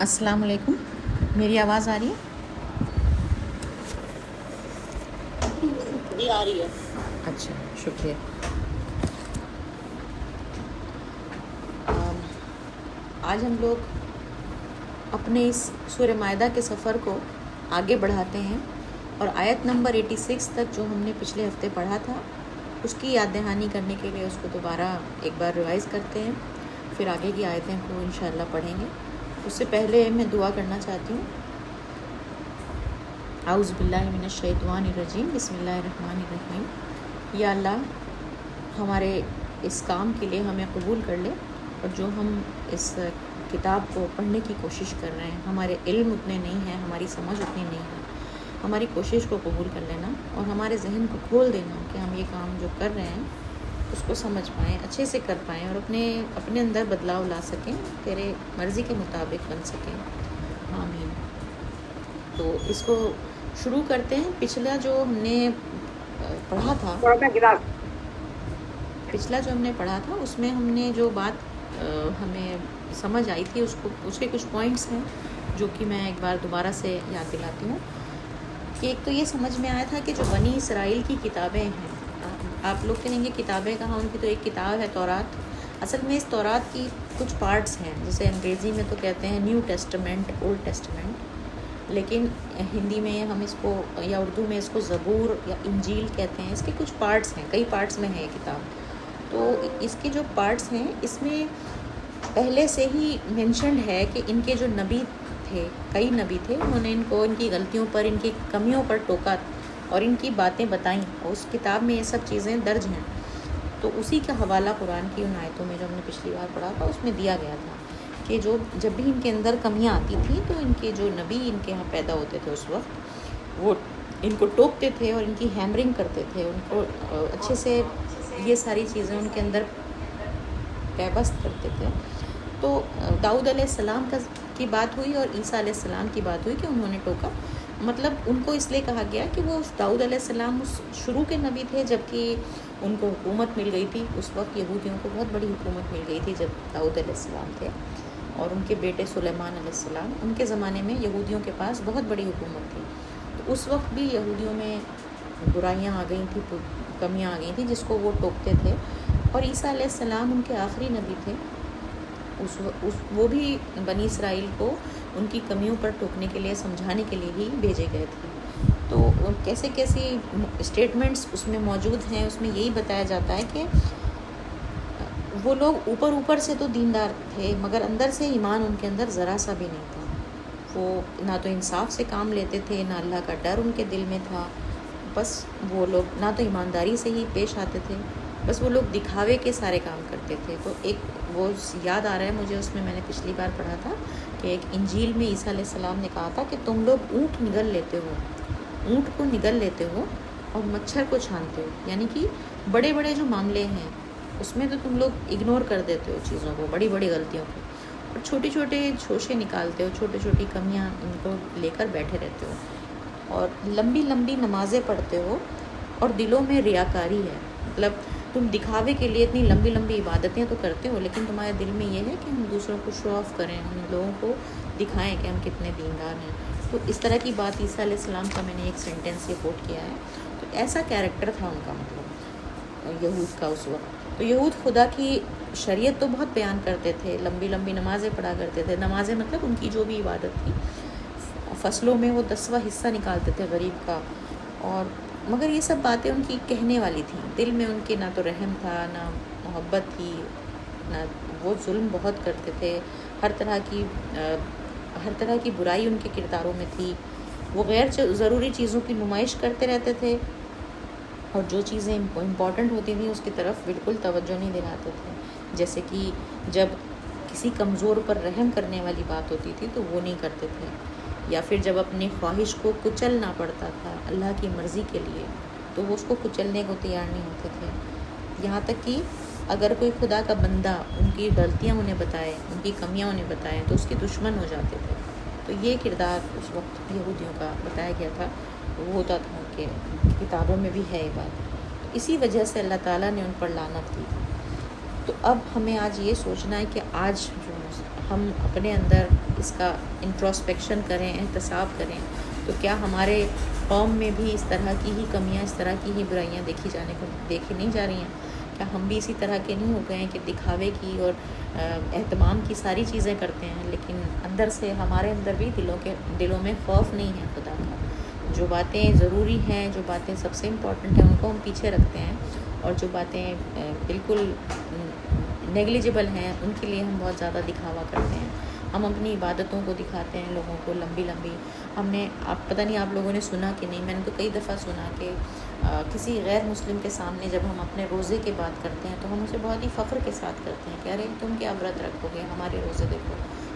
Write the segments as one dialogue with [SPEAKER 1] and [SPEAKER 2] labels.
[SPEAKER 1] السلام علیکم، میری آواز آ رہی ہے؟
[SPEAKER 2] جی آ رہی ہے۔
[SPEAKER 1] اچھا، شکریہ۔ آج ہم لوگ اپنے اس سورہ مائدہ کے سفر کو آگے بڑھاتے ہیں اور آیت نمبر 86 تک جو ہم نے پچھلے ہفتے پڑھا تھا اس کی یاد دہانی کرنے کے لیے اس کو دوبارہ ایک بار ریوائز کرتے ہیں، پھر آگے کی آیتیں کو انشاءاللہ پڑھیں گے۔ اس سے پہلے میں دعا کرنا چاہتی ہوں۔ اعوذ باللہ من الشیطان الرجیم، بسم اللہ الرحمن الرحیم۔ یا اللہ، ہمارے اس کام کے لیے ہمیں قبول کر لے، اور جو ہم اس کتاب کو پڑھنے کی کوشش کر رہے ہیں، ہمارے علم اتنے نہیں ہیں، ہماری سمجھ اتنی نہیں ہے، ہماری کوشش کو قبول کر لینا اور ہمارے ذہن کو کھول دینا کہ ہم یہ کام جو کر رہے ہیں اس کو سمجھ پائیں، اچھے سے کر پائیں اور اپنے اندر بدلاؤ لا سکیں، تیرے مرضی کے مطابق بن سکیں۔ آمین۔ تو اس کو شروع کرتے ہیں۔ پچھلا جو ہم نے پڑھا تھا اس میں ہم نے جو بات ہمیں سمجھ آئی تھی اس کے کچھ پوائنٹس ہیں جو کہ میں ایک بار دوبارہ سے یاد دلاتی ہوں کہ ایک تو یہ سمجھ میں آیا تھا کہ جو بنی اسرائیل کی کتابیں ہیں، آپ لوگ کہیں گے کتابیں کہاں، ان کی تو ایک کتاب ہے تورات۔ اصل میں اس تورات کی کچھ پارٹس ہیں، جسے انگریزی میں تو کہتے ہیں نیو ٹیسٹمنٹ، اولڈ ٹیسٹمنٹ، لیکن ہندی میں ہم اس کو یا اردو میں اس کو زبور یا انجیل کہتے ہیں۔ اس کے کچھ پارٹس ہیں، کئی پارٹس میں ہے یہ کتاب۔ تو اس کے جو پارٹس ہیں اس میں پہلے سے ہی مینشنڈ ہے کہ ان کے جو نبی تھے، کئی نبی تھے، انہوں نے ان کو ان کی غلطیوں پر، ان کی کمیوں پر ٹوکا اور ان کی باتیں بتائیں، اور اس کتاب میں یہ سب چیزیں درج ہیں۔ تو اسی کا حوالہ قرآن کی ان آیتوں میں جو ہم نے پچھلی بار پڑھا تھا اس میں دیا گیا تھا کہ جب بھی ان کے اندر کمیاں آتی تھیں تو ان کے جو نبی ان کے یہاں پیدا ہوتے تھے اس وقت، وہ ان کو ٹوکتے تھے اور ان کی ہیمرنگ کرتے تھے، ان کو اچھے سے یہ ساری چیزیں ان کے اندر پیوست کرتے تھے۔ تو داؤد علیہ السلام کی بات ہوئی اور عیسیٰ علیہ السلام کی بات ہوئی کہ انہوں نے ٹوکا۔ مطلب ان کو اس لیے کہا گیا کہ وہ داؤد علیہ السلام اس شروع کے نبی تھے جب کہ ان کو حکومت مل گئی تھی۔ اس وقت یہودیوں کو بہت بڑی حکومت مل گئی تھی جب داؤد علیہ السلام تھے، اور ان کے بیٹے سلیمان علیہ السلام، ان کے زمانے میں یہودیوں کے پاس بہت بڑی حکومت تھی۔ تو اس وقت بھی یہودیوں میں برائیاں آ گئی تھیں، کمیاں آ گئی تھیں جس کو وہ ٹوکتے تھے، اور عیسیٰ علیہ السلام ان کے آخری نبی تھے۔ وہ بھی بنی اسرائیل کو ان کی کمیوں پر ٹوکنے کے لیے، سمجھانے کے لیے ہی بھیجے گئے تھے۔ تو کیسی اسٹیٹمنٹس اس میں موجود ہیں، اس میں یہی بتایا جاتا ہے کہ وہ لوگ اوپر سے تو دیندار تھے مگر اندر سے ایمان ان کے اندر ذرا سا بھی نہیں تھا۔ وہ نہ تو انصاف سے کام لیتے تھے، نہ اللہ کا ڈر ان کے دل میں تھا۔ بس وہ لوگ نہ تو ایمانداری سے ہی پیش آتے تھے، بس وہ لوگ دکھاوے کے سارے کام کرتے تھے۔ تو ایک وہ یاد آ رہا ہے مجھے، اس میں نے پچھلی بار پڑھا تھا کہ ایک انجیل میں عیسیٰ علیہ السلام نے کہا تھا کہ تم لوگ اونٹ کو نگل لیتے ہو اور مچھر کو چھانتے ہو، یعنی کہ بڑے بڑے جو معاملے ہیں اس میں تو تم لوگ اگنور کر دیتے ہو چیزوں کو، بڑی بڑی غلطیوں کو، اور چھوٹی چھوٹے شوشے نکالتے ہو، چھوٹی چھوٹی کمیاں ان کو لے کر بیٹھے رہتے ہو، اور لمبی لمبی نمازیں پڑھتے ہو اور دلوں میں ریاکاری ہے۔ مطلب تم دکھاوے کے لیے اتنی لمبی لمبی عبادتیں تو کرتے ہو، لیکن تمہارے دل میں یہ ہے کہ ہم دوسروں کو شو آف کریں، ہم لوگوں کو دکھائیں کہ ہم کتنے دیندار ہیں۔ تو اس طرح کی بات عیسیٰ علیہ السلام کا میں نے ایک سینٹینس یہ کوٹ کیا ہے۔ تو ایسا کیریکٹر تھا ان کا، مطلب یہود کا اس وقت۔ تو یہود خدا کی شریعت تو بہت بیان کرتے تھے، لمبی لمبی نمازیں پڑھا کرتے تھے، نمازیں مطلب ان کی جو بھی عبادت تھی، فصلوں میں وہ 10واں حصہ نکالتے تھے غریب کا، اور مگر یہ سب باتیں ان کی کہنے والی تھیں، دل میں ان کے نہ تو رحم تھا، نہ محبت تھی، نہ وہ ظلم بہت کرتے تھے، ہر طرح کی برائی ان کے کرداروں میں تھی۔ وہ غیر ضروری چیزوں کی نمائش کرتے رہتے تھے، اور جو چیزیں امپورٹنٹ ہوتی تھیں اس کی طرف بالکل توجہ نہیں دلاتے تھے۔ جیسے کہ جب کسی کمزور پر رحم کرنے والی بات ہوتی تھی تو وہ نہیں کرتے تھے، یا پھر جب اپنی خواہش کو کچلنا پڑتا تھا اللہ کی مرضی کے لیے تو وہ اس کو کچلنے کو تیار نہیں ہوتے تھے۔ یہاں تک کہ اگر کوئی خدا کا بندہ ان کی غلطیاں انہیں بتائے، ان کی کمیاں انہیں بتائیں تو اس کے دشمن ہو جاتے تھے۔ تو یہ کردار اس وقت یہودیوں کا بتایا گیا تھا، وہ ہوتا تھا کہ کتابوں میں بھی ہے یہ بات۔ تو اسی وجہ سے اللہ تعالیٰ نے ان پر لعنت کی تھی۔ تو اب ہمیں آج یہ سوچنا ہے کہ آج جو ہم اپنے اندر اس کا انٹروسپیکشن کریں، احتساب کریں، تو کیا ہمارے قوم میں بھی اس طرح کی ہی کمیاں، اس طرح کی ہی برائیاں دیکھی نہیں جا رہی ہیں؟ کیا ہم بھی اسی طرح کے نہیں ہو گئے ہیں کہ دکھاوے کی اور اہتمام کی ساری چیزیں کرتے ہیں، لیکن اندر سے ہمارے اندر بھی دلوں میں خوف نہیں ہے خدا کا؟ جو باتیں ضروری ہیں، جو باتیں سب سے امپورٹنٹ ہیں، ان کو ہم پیچھے رکھتے ہیں، اور جو باتیں بالکل نیگلیجبل ہیں ان کے لیے ہم بہت زیادہ دکھاوا کرتے ہیں۔ ہم اپنی عبادتوں کو دکھاتے ہیں لوگوں کو لمبی لمبی۔ ہم نے پتہ نہیں آپ لوگوں نے سنا کہ نہیں، میں نے تو کئی دفعہ سنا کہ کسی غیر مسلم کے سامنے جب ہم اپنے روزے کی بات کرتے ہیں تو ہم اسے بہت ہی فخر کے ساتھ کرتے ہیں کہ ارے تم کیا ورت رکھو گے، ہمارے روزے دیکھو،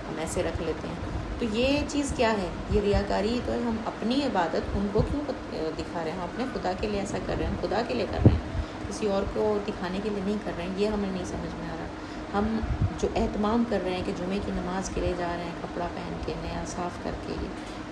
[SPEAKER 1] ہم ایسے رکھ لیتے ہیں۔ تو یہ چیز کیا ہے؟ یہ ریاکاری تو ہے۔ ہم اپنی عبادت ان کو کیوں دکھا رہے ہیں؟ ہم اپنے خدا کے لیے ایسا کر رہے ہیں، ہم خدا کے لیے کر رہے ہیں، کسی اور کو دکھانے کے لیے نہیں کر رہے ہیں۔ یہ ہمیں نہیں سمجھ میں آ رہا۔ ہم جو اہتمام کر رہے ہیں کہ جمعے کی نماز کے لیے جا رہے ہیں کپڑا پہن کے نیا صاف کر کے،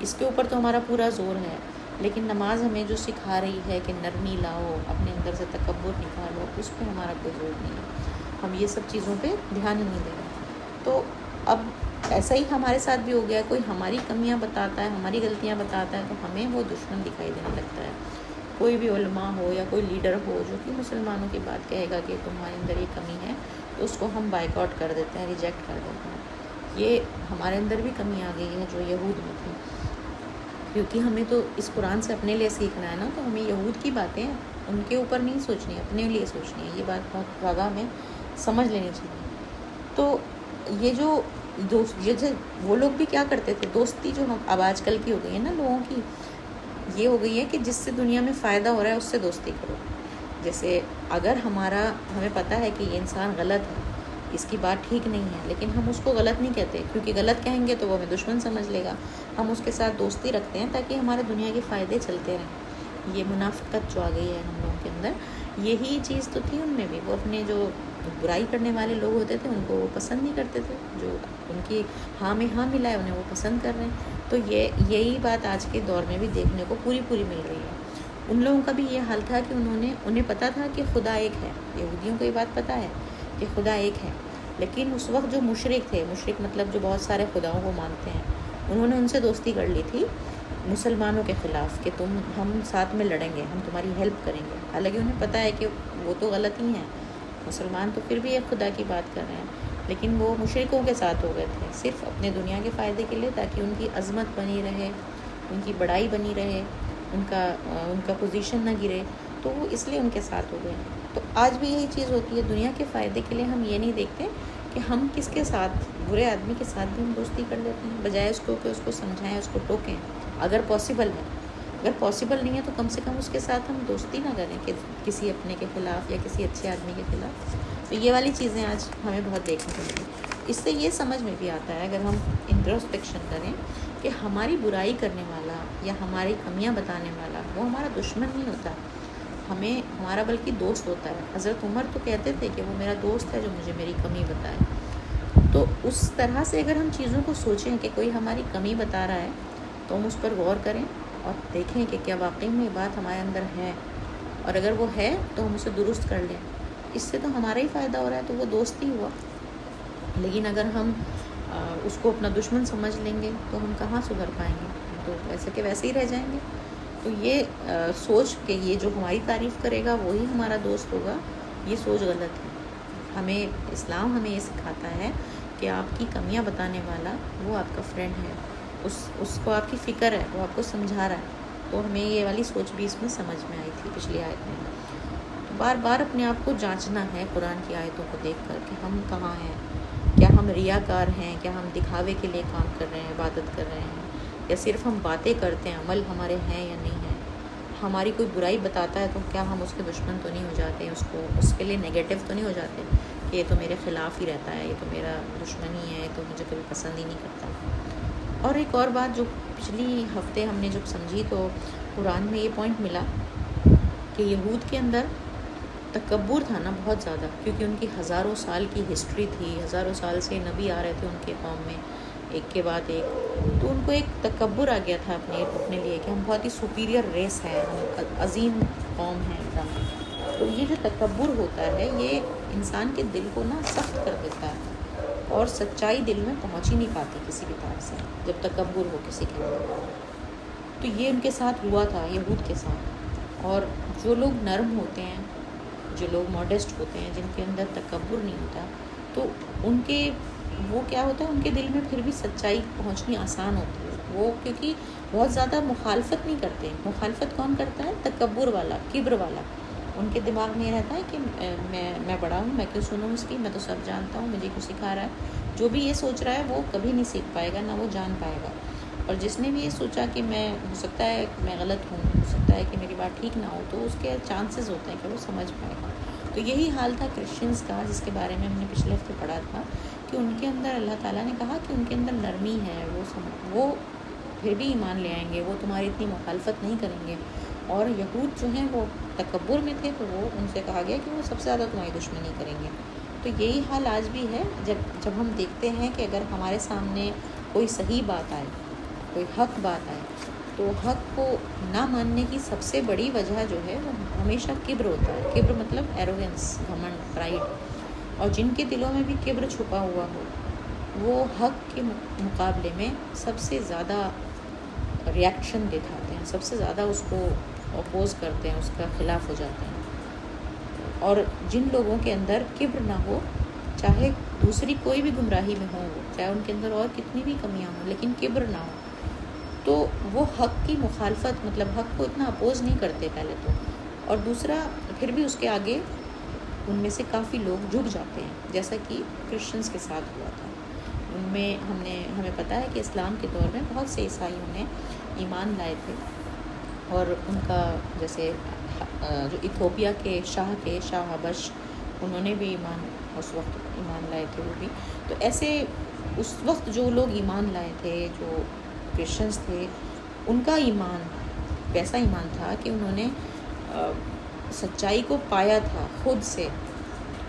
[SPEAKER 1] اس کے اوپر تو ہمارا پورا زور ہے، لیکن نماز ہمیں جو سکھا رہی ہے کہ نرمی لاؤ، اپنے اندر سے تکبر نکالو، اس پہ ہمارا کوئی زور نہیں ہے۔ ہم یہ سب چیزوں پہ دھیان ہی نہیں دے رہے۔ تو اب ایسا ہی ہمارے ساتھ بھی ہو گیا، کوئی ہماری کمیاں بتاتا ہے، ہماری غلطیاں بتاتا ہے تو ہمیں وہ دشمن دکھائی دینے لگتا ہے۔ کوئی بھی علماء ہو یا کوئی لیڈر ہو جو کہ مسلمانوں کی بات کہے گا کہ تمہارے اندر یہ کمی ہے، تو اس کو ہم بائیک آؤٹ کر دیتے ہیں، ریجیکٹ کر دیتے ہیں۔ یہ ہمارے اندر بھی کمی آ گئی ہے جو یہود میں تھی، کیونکہ ہمیں تو اس قرآن سے اپنے لیے سیکھنا ہے نا، تو ہمیں یہود کی باتیں ان کے اوپر نہیں سوچنی، اپنے لیے سوچنی ہے۔ یہ بات بہت زیادہ ہمیں سمجھ لینی چاہیے۔ تو یہ جو وہ لوگ بھی کیا کرتے تھے، دوستی جو اب آج کل کی ہو گئی ہے نا لوگوں کی، یہ ہو گئی ہے کہ جس سے دنیا میں فائدہ ہو رہا ہے اس سے دوستی کرو۔ جیسے اگر ہمیں پتہ ہے کہ یہ انسان غلط ہے، اس کی بات ٹھیک نہیں ہے، لیکن ہم اس کو غلط نہیں کہتے، کیونکہ غلط کہیں گے تو وہ ہمیں دشمن سمجھ لے گا۔ ہم اس کے ساتھ دوستی رکھتے ہیں تاکہ ہمارے دنیا کے فائدے چلتے رہیں۔ یہ منافقت جو آ گئی ہے ہم لوگوں کے اندر، یہی چیز تو تھی ان میں بھی۔ وہ اپنے جو برائی کرنے والے لوگ ہوتے تھے ان کو وہ پسند نہیں کرتے تھے، جو ان کی ہاں میں ہاں ملا ہے انہیں وہ پسند کر رہے ہیں۔ تو یہی بات آج کے دور میں بھی دیکھنے کو پوری مل رہی ہے۔ ان لوگوں کا بھی یہ حال تھا کہ انہیں پتہ تھا کہ خدا ایک ہے، یہودیوں کو یہ بات پتہ ہے کہ خدا ایک ہے، لیکن اس وقت جو مشرک تھے، مشرک مطلب جو بہت سارے خداؤں کو مانتے ہیں، انہوں نے ان سے دوستی کر لی تھی مسلمانوں کے خلاف کہ ہم ساتھ میں لڑیں گے، ہم تمہاری ہیلپ کریں گے۔ حالانکہ انہیں پتہ ہے کہ وہ تو غلط ہی ہیں، مسلمان تو پھر بھی ایک خدا کی بات کر رہے ہیں، لیکن وہ مشرکوں کے ساتھ ہو گئے تھے صرف اپنے دنیا کے فائدے کے لیے، تاکہ ان کی عظمت بنی رہے، ان کی بڑائی بنی رہے، ان کا پوزیشن نہ گرے، تو وہ اس لیے ان کے ساتھ ہو گئے۔ تو آج بھی یہی چیز ہوتی ہے، دنیا کے فائدے کے لیے ہم یہ نہیں دیکھتے کہ ہم کس کے ساتھ، برے آدمی کے ساتھ بھی ہم دوستی کر لیتے ہیں، بجائے اس کو کہ اس کو سمجھائیں، اس کو ٹوکیں اگر پاسبل ہے۔ اگر پاسبل نہیں ہے تو کم سے کم اس کے ساتھ ہم دوستی نہ کریں کہ کسی اپنے کے خلاف یا کسی اچھے آدمی کے خلاف۔ تو یہ والی چیزیں آج ہمیں بہت دیکھنے کو ملی۔ اس سے یہ سمجھ میں بھی آتا ہے اگر ہم انٹروسپیکشن کریں کہ ہماری برائی کرنے والا یا ہماری کمیاں بتانے والا وہ ہمارا دشمن نہیں ہوتا، ہمارا بلکہ دوست ہوتا ہے۔ حضرت عمر تو کہتے تھے کہ وہ میرا دوست ہے جو مجھے میری کمی بتائے۔ تو اس طرح سے اگر ہم چیزوں کو سوچیں کہ کوئی ہماری کمی بتا رہا ہے تو ہم اس پر غور کریں اور دیکھیں کہ کیا واقعی میں یہ بات ہمارے اندر ہے، اور اگر وہ ہے تو ہم اسے درست کر لیں۔ اس سے تو ہمارا ہی فائدہ ہو رہا ہے، تو وہ دوست ہی ہوا۔ لیکن اگر ہم اس کو اپنا دشمن سمجھ لیں گے تو ہم کہاں سدھر پائیں گے، تو ویسے کہ ویسے ہی رہ جائیں گے۔ تو یہ سوچ کہ یہ جو ہماری تعریف کرے گا وہی ہمارا دوست ہوگا، یہ سوچ غلط ہے۔ اسلام ہمیں یہ سکھاتا ہے کہ آپ کی کمیاں بتانے والا وہ آپ کا فرینڈ ہے، اس کو آپ کی فکر ہے، وہ آپ کو سمجھا رہا ہے۔ تو ہمیں یہ والی سوچ بھی اس میں سمجھ میں آئی تھی پچھلی آیت میں۔ تو بار بار اپنے آپ کو جانچنا ہے قرآن کی آیتوں کو دیکھ کر کہ ہم کہاں ہیں، کیا ہم ریاکار ہیں، کیا ہم دکھاوے کے لیے کام کر رہے ہیں، عبادت کر رہے ہیں، یا صرف ہم باتیں کرتے ہیں، عمل ہمارے ہیں یا نہیں ہے۔ ہماری کوئی برائی بتاتا ہے تو کیا ہم اس کے دشمن تو نہیں ہو جاتے، اس کے لیے نیگیٹو تو نہیں ہو جاتے کہ یہ تو میرے خلاف ہی رہتا ہے، یہ تو میرا دشمن ہی ہے، یہ تو مجھے کبھی پسند ہی نہیں کرتا۔ اور ایک اور بات جو پچھلی ہفتے ہم نے جب سمجھی تو قرآن میں یہ پوائنٹ ملا کہ یہود کے اندر تکبر تھا نا بہت زیادہ، کیونکہ ان کی ہزاروں سال کی ہسٹری تھی، ہزاروں سال سے نبی آ رہے تھے ان کے قوم میں ایک کے بعد ایک، تو ان کو ایک تکبر آ گیا تھا اپنے لیے کہ ہم بہت ہی سپیریئر ریس ہیں، ہم عظیم قوم ہیں ایک دم۔ تو یہ جو تکبر ہوتا ہے یہ انسان کے دل کو نا سخت کر دیتا ہے، اور سچائی دل میں پہنچ ہی نہیں پاتی کسی بھی طرح سے جب تکبر ہو کسی کے اندر. تو یہ ان کے ساتھ ہوا تھا، یہود کے ساتھ. اور جو لوگ نرم ہوتے ہیں، جو لوگ ماڈسٹ ہوتے ہیں، جن کے اندر تکبر نہیں ہوتا، تو ان کے وہ کیا ہوتا ہے، ان کے دل میں پھر بھی سچائی پہنچنی آسان ہوتی ہے. وہ کیونکہ بہت زیادہ مخالفت نہیں کرتے. مخالفت کون کرتا ہے؟ تکبر والا، کبر والا. ان کے دماغ میں یہ رہتا ہے کہ میں بڑا ہوں، میں کیوں سنوں اس کی، میں تو سب جانتا ہوں، مجھے کیوں سکھا رہا ہے. جو بھی یہ سوچ رہا ہے وہ کبھی نہیں سیکھ پائے گا، نہ وہ جان پائے گا. اور جس نے بھی یہ سوچا کہ ہو سکتا ہے میں غلط ہوں، ہو سکتا ہے کہ میری بات ٹھیک نہ ہو، تو اس کے چانسز ہوتے ہیں کہ وہ سمجھ پائے گا. تو یہی حال تھا کرسچنس کا، جس کے بارے میں ہم نے پچھلے ہفتے پڑھا تھا کہ ان کے اندر اللہ تعالیٰ نے کہا کہ ان کے اندر نرمی ہے، وہ پھر بھی ایمان لے آئیں گے، وہ تمہاری اتنی مخالفت نہیں کریں گے. اور یہود جو ہیں وہ تکبر میں تھے، تو وہ ان سے کہا گیا کہ وہ سب سے زیادہ تمہاری دشمنی کریں گے. تو یہی حال آج بھی ہے. جب ہم دیکھتے ہیں کہ اگر ہمارے سامنے کوئی صحیح بات آئے، کوئی حق بات آئے، تو حق کو نہ ماننے کی سب سے بڑی وجہ جو ہے وہ ہمیشہ کبر ہوتا ہے. کبر مطلب ایروگنس، گھمنڈ، پرائڈ. اور جن کے دلوں میں بھی کبر چھپا ہوا ہو، وہ حق کے مقابلے میں سب سے زیادہ ریاکشن دکھاتے ہیں، سب سے زیادہ اس کو اپوز کرتے ہیں، اس کا خلاف ہو جاتے ہیں. اور جن لوگوں کے اندر کبر نہ ہو، چاہے دوسری کوئی بھی گمراہی میں ہو، چاہے ان کے اندر اور کتنی بھی کمیاں ہوں، لیکن کبر نہ ہو، تو وہ حق کی مخالفت، مطلب حق کو اتنا اپوز نہیں کرتے پہلے تو. اور دوسرا پھر بھی اس کے آگے ان میں سے کافی لوگ جھک جاتے ہیں، جیسا کہ کرسچنس کے ساتھ ہوا تھا. ان میں ہمیں پتہ ہے کہ اسلام کے دور میں بہت سے عیسائیوں نے ایمان لائے تھے. اور ان کا جیسے جو ایتھوپیا کے شاہ حبش، انہوں نے بھی اس وقت ایمان لائے تھے وہ بھی. تو ایسے اس وقت جو لوگ ایمان لائے تھے، جو کرسچنس تھے، ان کا ایمان ویسا ایمان تھا کہ انہوں نے سچائی کو پایا تھا خود سے.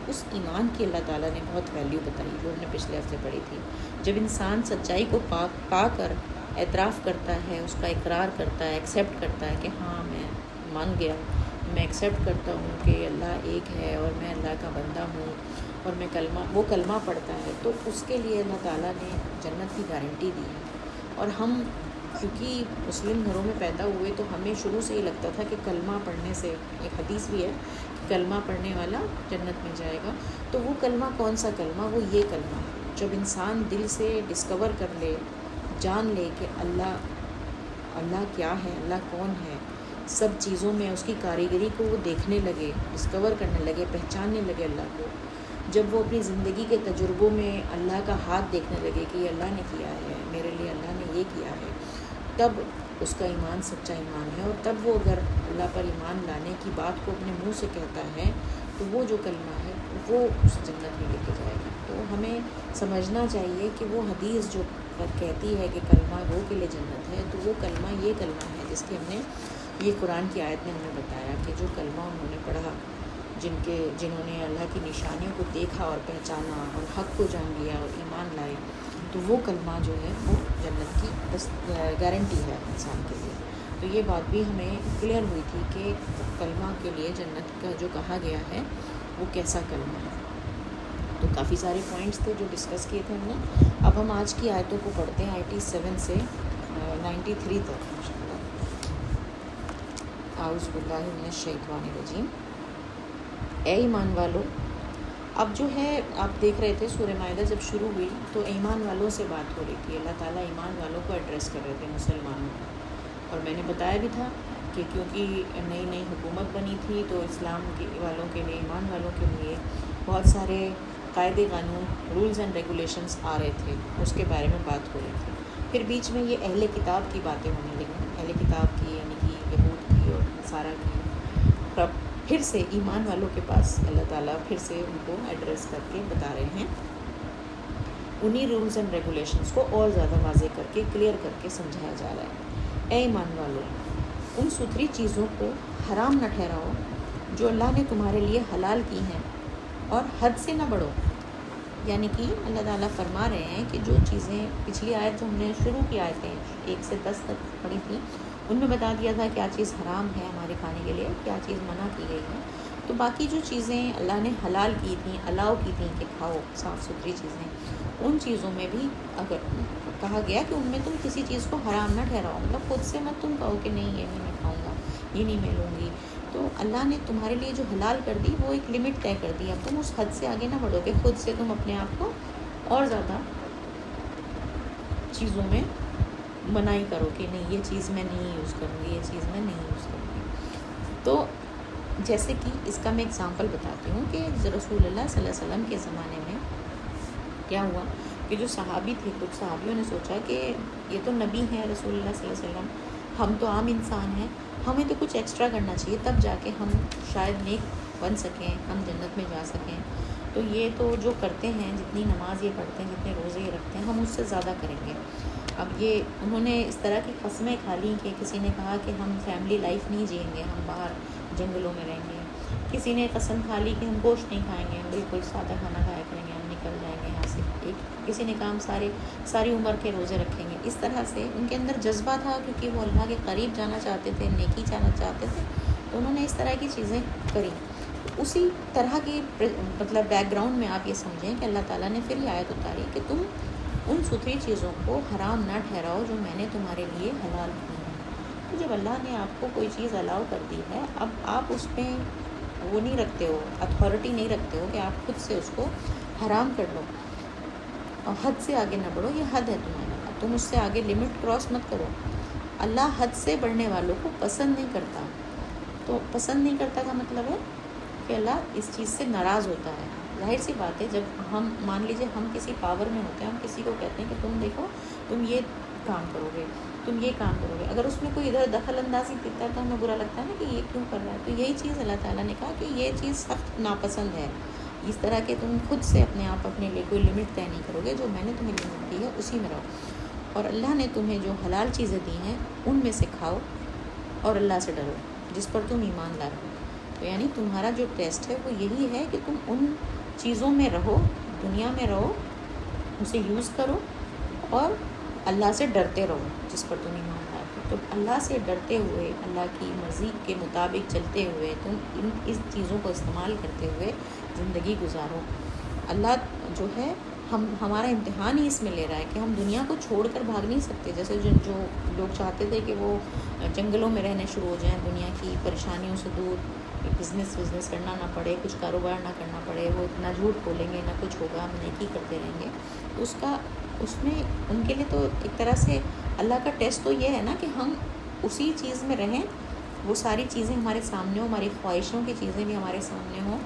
[SPEAKER 1] اس ایمان کی اللہ تعالیٰ نے بہت ویلیو بتائی، جو ہم نے پچھلے ہفتے پڑھی تھی. جب انسان سچائی کو پا کر اعتراف کرتا ہے، اس کا اقرار کرتا ہے، ایکسیپٹ کرتا ہے کہ ہاں میں مان گیا، میں ایکسیپٹ کرتا ہوں کہ اللہ ایک ہے اور میں اللہ کا بندہ ہوں، اور میں وہ کلمہ پڑھتا ہے، تو اس کے لیے اللہ تعالیٰ نے جنت کی گارنٹی دی ہے. اور ہم کیونکہ مسلم گھروں میں پیدا ہوئے، تو ہمیں شروع سے ہی لگتا تھا کہ کلمہ پڑھنے سے، ایک حدیث بھی ہے کہ کلمہ پڑھنے والا جنت میں جائے گا. تو وہ کلمہ کون سا کلمہ؟ وہ یہ کلمہ ہے جب انسان دل سے ڈسکور کر لے، جان لے کہ اللہ کیا ہے، اللہ کون ہے، سب چیزوں میں اس کی کاریگری کو وہ دیکھنے لگے، ڈسکور کرنے لگے، پہچاننے لگے اللہ کو. جب وہ اپنی زندگی کے تجربوں میں اللہ کا ہاتھ دیکھنے لگے کہ یہ اللہ نے کیا ہے، میرے لیے اللہ نے یہ کیا ہے، تب اس کا ایمان سچا ایمان ہے. اور تب وہ اگر اللہ پر ایمان لانے کی بات کو اپنے منہ سے کہتا ہے، تو وہ جو کلمہ ہے وہ اس جنت میں لے کے جائے گا. تو ہمیں سمجھنا چاہیے کہ وہ حدیث جو کہتی ہے کہ کلمہ گو کے لیے جنت ہے، تو وہ کلمہ یہ کلمہ ہے جس کی ہم نے یہ قرآن کی آیت نے ہمیں بتایا کہ جو کلمہ انہوں نے پڑھا، جنہوں نے اللہ کی نشانیوں کو دیکھا اور پہچانا اور حق کو جان لیا اور ایمان لائے، تو وہ کلمہ جو ہے وہ جنت کی گارنٹی ہے انسان کے لیے. تو یہ بات بھی ہمیں کلیئر ہوئی تھی کہ کلمہ کے لیے جنت کا جو کہا گیا ہے وہ کیسا کلمہ ہے. تو کافی سارے پوائنٹس تھے جو ڈسکس کیے تھے ہم نے. اب ہم آج کی آیتوں کو پڑھتے ہیں 87 سے 93 تک. اعوذ باللہ من الشیطان الرجیم. اے ایمان والو، اب جو ہے آپ دیکھ رہے تھے سورہ مائدہ جب شروع ہوئی تو ایمان والوں سے بات ہو رہی تھی. اللہ تعالیٰ ایمان والوں کو ایڈریس کر رہے تھے، مسلمانوں کو. اور میں نے بتایا بھی تھا کہ کیونکہ نئی نئی حکومت بنی تھی تو اسلام والوں کے لیے، ایمان والوں کے لیے بہت سارے قاعدے قانون، رولز اینڈ ریگولیشنس آ رہے تھے، اس کے بارے میں بات ہو رہی تھی. پھر بیچ میں یہ اہل کتاب کی باتیں ہونے لگیں، اہل کتاب کی یعنی کہ یہود کی اور نصارہ کی. پھر سے ایمان والوں کے پاس اللہ تعالیٰ پھر سے ان کو ایڈریس کر کے بتا رہے ہیں، انہی رولز اینڈ ریگولیشنس کو اور زیادہ واضح کر کے، کلیئر کر کے سمجھایا جا رہا ہے. اے ایمان والو، ان ستھری چیزوں کو حرام نہ ٹھہراؤ جو اللہ نے تمہارے لیے حلال کی ہیں، اور حد سے نہ بڑھو. یعنی کہ اللہ تعالیٰ فرما رہے ہیں کہ جو چیزیں پچھلی آیت جو ہم نے شروع کی آیتیں 1 سے 10 تک پڑھی تھی، ان میں بتا دیا تھا کیا چیز حرام ہے ہمارے کھانے کے لیے، کیا چیز منع کی گئی ہے. تو باقی جو چیزیں اللہ نے حلال کی تھیں، الاؤ کی تھیں کہ کھاؤ، صاف ستھری چیزیں، ان چیزوں میں بھی اگر کہا گیا کہ ان میں تم کسی چیز کو حرام نہ ٹھہراؤ، مطلب خود سے مت تم کہو کہ نہیں یہ نہیں میں کھاؤں گا، یہ نہیں میں لوں گی. تو اللہ نے تمہارے لیے جو حلال کر دی وہ ایک لمٹ طے کر دی. اب تم اس حد سے آگے نہ بڑھو کہ خود سے تم اپنے آپ کو اور زیادہ چیزوں میں منائی کرو کہ نہیں یہ چیز میں نہیں یوز کروں گی، یہ چیز میں نہیں یوز کروں گی. تو جیسے کہ اس کا میں اگزامپل بتاتی ہوں کہ رسول اللہ صلی اللہ علیہ وسلم کے زمانے میں کیا ہوا کہ جو صحابی تھے، کچھ صحابیوں نے سوچا کہ یہ تو نبی ہیں رسول اللہ صلی اللہ علیہ وسلم، ہم تو عام انسان ہیں، ہمیں تو کچھ ایکسٹرا کرنا چاہیے تب جا کے ہم شاید نیک بن سکیں، ہم جنت میں جا سکیں. تو یہ تو جو کرتے ہیں، جتنی نماز یہ پڑھتے ہیں، جتنے روزے یہ رکھتے ہیں، ہم اس سے زیادہ کریں گے. اب یہ انہوں نے اس طرح کی قسمیں کھا لیں کہ کسی نے کہا کہ ہم فیملی لائف نہیں جئیں گے، ہم باہر جنگلوں میں رہیں گے. کسی نے قسم کھا لی کہ ہم گوشت نہیں کھائیں گے، ہم بالکل سادہ کھانا کھایا کریں گے، ہم نکل جائیں گے یہاں سے. کسی نے کہا ہم ساری عمر کے روزے رکھیں گے. اس طرح سے ان کے اندر جذبہ تھا، کیونکہ وہ اللہ کے قریب جانا چاہتے تھے، نیکی جانا چاہتے تھے، تو انہوں نے اس طرح کی چیزیں کریں. اسی طرح کی مطلب بیک گراؤنڈ میں آپ یہ سمجھیں کہ اللہ تعالیٰ نے پھر یہ آیت اتاری کہ تم ان ستھری چیزوں کو حرام نہ ٹھہراؤ جو میں نے تمہارے لیے حلال کی ہیں. تو جب اللہ نے آپ کو کوئی چیز الاؤ کر دی ہے، اب آپ اس پہ وہ نہیں رکھتے ہو، اتھارٹی نہیں رکھتے ہو کہ آپ خود سے اس کو حرام کر لو اور حد سے آگے نہ بڑھو. یہ حد ہے تمہاری، اب تم اس سے آگے لمٹ کراس مت کرو. اللہ حد سے بڑھنے والوں کو پسند نہیں کرتا. تو پسند نہیں کرتا کا مطلب ہے کہ اللہ اس چیز سے ناراض ہوتا ہے. ظاہر سی بات ہے، جب ہم مان لیجیے ہم کسی پاور میں ہوتے ہیں، ہم کسی کو کہتے ہیں کہ تم دیکھو تم یہ کام کرو گے، تم یہ کام کرو گے، اگر اس میں کوئی ادھر دخل اندازی کرتا ہے تو ہمیں برا لگتا ہے نا کہ یہ کیوں کر رہا ہے. تو یہی چیز اللہ تعالیٰ نے کہا کہ یہ چیز سخت ناپسند ہے. اس طرح کہ تم خود سے اپنے آپ اپنے لیے کوئی لمٹ طے نہیں کرو گے، جو میں نے تمہیں لمٹ دی ہے اسی میں رہو. اور اللہ نے تمہیں جو حلال چیزیں دی ہیں ان میں سے کھاؤ اور اللہ سے ڈرو جس پر تم ایمان لائے ہو. تو یعنی تمہارا جو ٹیسٹ ہے وہ یہی ہے کہ تم ان چیزوں میں رہو، دنیا میں رہو، اسے یوز کرو اور اللہ سے ڈرتے رہو جس پر تم ایمان لائے ہو. تو اللہ سے ڈرتے ہوئے، اللہ کی مرضی کے مطابق چلتے ہوئے، تم اس چیزوں کو استعمال کرتے ہوئے زندگی گزارو. اللہ جو ہے ہمارا امتحان ہی اس میں لے رہا ہے کہ ہم دنیا کو چھوڑ کر بھاگ نہیں سکتے. جیسے جو لوگ چاہتے تھے کہ وہ جنگلوں میں رہنے شروع ہو جائیں، دنیا کی پریشانیوں سے دور، بزنس کرنا نہ پڑے، کچھ کاروبار نہ کرنا پڑے، وہ نہ جھوٹ کھولیں گے نہ کچھ ہوگا، ہم نیکی کرتے رہیں گے. اس میں ان کے لیے تو ایک طرح سے اللہ کا ٹیسٹ تو یہ ہے نا کہ ہم اسی چیز میں رہیں، وہ ساری چیزیں ہمارے سامنے ہوں، ہماری خواہشوں کی چیزیں بھی ہمارے سامنے ہوں،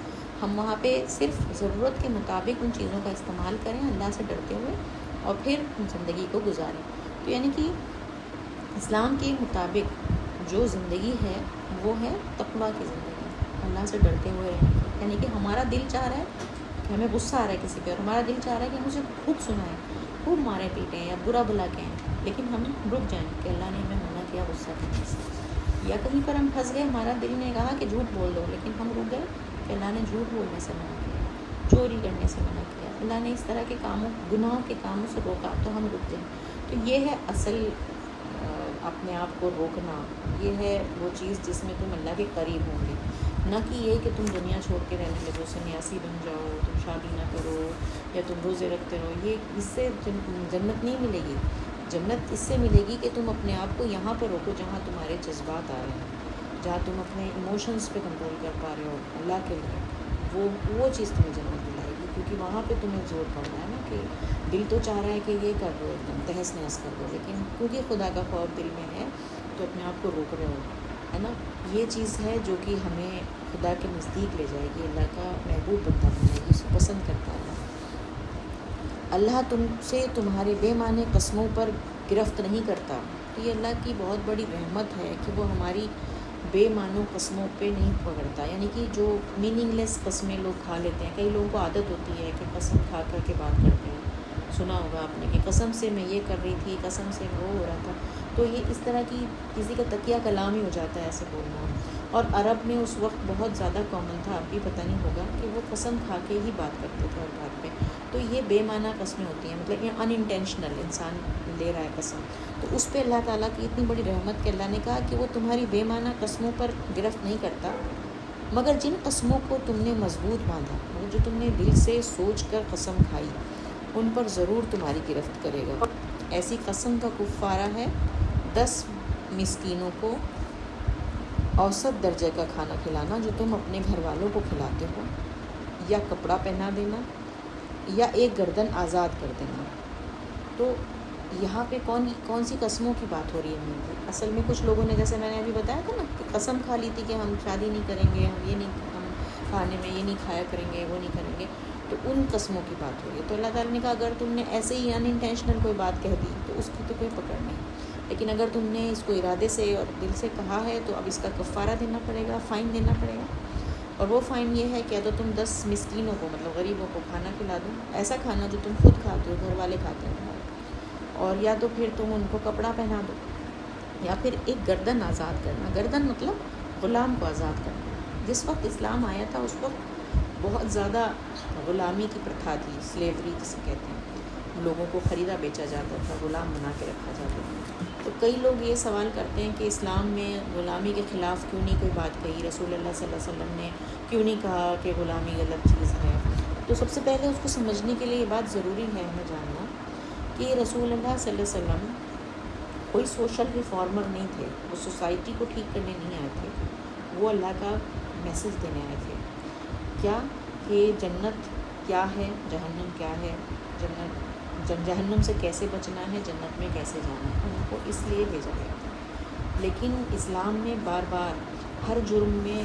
[SPEAKER 1] ہم وہاں پہ صرف ضرورت کے مطابق ان چیزوں کا استعمال کریں اللہ سے ڈرتے ہوئے اور پھر زندگی کو گزاریں. تو یعنی کہ اسلام کے مطابق جو زندگی ہے وہ ہے تقویٰ کی زندگی، اللہ سے ڈرتے ہوئے رہیں. یعنی کہ ہمارا دل چاہ رہا ہے کہ ہمیں غصہ آ رہا ہے کسی پہ، اور ہمارا دل چاہ رہا ہے کہ ہم اسے خوب سنائیں، خوب مارے پیٹیں یا برا بھلا کہیں، لیکن ہم رک جائیں کہ اللہ نے ہمیں منع کیا غصہ کرنے سے. یا کہیں پر ہم پھنس گئے، ہمارا دل نے کہا کہ جھوٹ بول دو، لیکن ہم رک گئے کہ اللہ نے جھوٹ بولنے سے منع کیا، چوری کرنے سے منع کیا، اللہ نے اس طرح کے کاموں، گناہوں کے کاموں سے روکا، تو ہم رک جائیں. تو یہ ہے اصل اپنے آپ کو روکنا، یہ ہے وہ چیز جس میں تم اللہ کے قریب ہوں گے. نہ کہ یہ کہ تم دنیا چھوڑ کے رہنے لگو، سنیاسی بن جاؤ، تم شادی نہ کرو یا تم روزے رکھتے رہو. یہ اس سے جنت نہیں ملے گی. جنت اس سے ملے گی کہ تم اپنے آپ کو یہاں پہ روکو جہاں تمہارے جذبات آ رہے ہیں، جہاں تم اپنے ایموشنز پہ کنٹرول کر پا رہے ہو اللہ کے لیے. وہ چیز تمہیں جنت دلائے گی، کیونکہ وہاں پہ تمہیں زور پڑ رہا ہے نا کہ دل تو چاہ رہا ہے کہ یہ کر دو، ایک دم تہس نہس کر دو، لیکن کیونکہ خدا کا خوف دل میں ہے تو اپنے آپ کو روک رہے ہو، ہے نا. یہ چیز ہے جو کہ ہمیں خدا کے نزدیک لے جائے گی، اللہ کا محبوب بندہ بنائے گی، اسے پسند کرتا ہے. اللہ تم سے تمہارے بے معنی قسموں پر گرفت نہیں کرتا. تو یہ اللہ کی بہت بڑی رحمت ہے کہ وہ ہماری بے معنی قسموں پہ نہیں پکڑتا. یعنی کہ جو میننگ لیس قسمیں لوگ کھا لیتے ہیں، کئی لوگوں کو عادت ہوتی ہے کہ قسم کھا کر کے بات کرتے ہیں. سنا ہوگا آپ نے کہ قسم سے میں یہ کر رہی تھی، قسم سے وہ ہو رہا تھا. تو یہ اس طرح کی کسی کا تکیہ کلام ہی ہو جاتا ہے ایسے بولنا. اور عرب میں اس وقت بہت زیادہ کامن تھا، اب بھی پتہ نہیں ہوگا، کہ وہ قسم کھا کے ہی بات کرتے تھے ہر بات پہ. تو یہ بے معنی قسمیں ہوتی ہیں، مطلب یہ ان انٹینشنل انسان لے رہا ہے قسم. تو اس پہ اللہ تعالیٰ کی اتنی بڑی رحمت کہ اللہ نے کہا کہ وہ تمہاری بے معنی قسموں پر گرفت نہیں کرتا، مگر جن قسموں کو تم نے مضبوط باندھا، مگر جو تم نے دل سے سوچ کر قسم کھائی، ان پر ضرور تمہاری گرفت کرے گا۔ ایسی قسم کا کفارہ ہے 10 مسکینوں کو اوسط درجے کا کھانا کھلانا جو تم اپنے گھر والوں کو کھلاتے ہو، یا کپڑا پہنا دینا، یا ایک گردن آزاد کر دینا۔ تو یہاں پہ کون سی قسموں کی بات ہو رہی ہے؟ اصل میں کچھ لوگوں نے، جیسے میں نے ابھی بتایا تھا نا، کہ قسم کھا لی تھی کہ ہم شادی نہیں کریں گے، ہم کھانے میں یہ نہیں کھایا کریں گے، وہ نہیں کریں گے، تو ان قسموں کی بات ہو رہی ہے۔ تو اللہ تعالیٰ نے کہا اگر تم نے ایسے ہی ان انٹینشنل کوئی بات کہہ دی تو اس کی تو کوئی پکڑ نہیں، لیکن اگر تم نے اس کو ارادے سے اور دل سے کہا ہے تو اب اس کا کفارہ دینا پڑے گا، فائن دینا پڑے گا۔ اور وہ فائن یہ ہے کہ اگر تم 10 مسکینوں کو، مطلب غریبوں کو کھانا کھلا دو، ایسا کھانا جو تم خود کھاتے ہو، گھر والے کھاتے ہیں تمہارے، اور یا تو پھر تم ان کو کپڑا پہنا دو، یا پھر ایک گردن آزاد کرنا۔ گردن مطلب غلام کو آزاد کرنا۔ جس وقت اسلام آیا تھا اس وقت بہت زیادہ غلامی کی پرتھا تھی، سلیوری جسے کہتے ہیں، لوگوں کو خریدا بیچا جاتا تھا، غلام بنا کے رکھا جاتا تھا۔ تو کئی لوگ یہ سوال کرتے ہیں کہ اسلام میں غلامی کے خلاف کیوں نہیں کوئی بات کہی، رسول اللہ صلی اللہ علیہ وسلم نے کیوں نہیں کہا کہ غلامی غلط چیز ہے؟ تو سب سے پہلے اس کو سمجھنے کے لیے یہ بات ضروری ہے ہمیں جاننا کہ رسول اللہ صلی اللہ علیہ وسلم کوئی سوشل ریفارمر نہیں تھے، وہ سوسائٹی کو ٹھیک کرنے نہیں آئے تھے، وہ اللہ کا میسج دینے آئے تھے۔ کیا کہ جنت کیا ہے، جہنم کیا ہے، جہنم سے کیسے بچنا ہے، جنت میں کیسے جانا ہے، ان کو اس لیے بھیجا گیا تھا۔ لیکن اسلام میں بار بار ہر جرم میں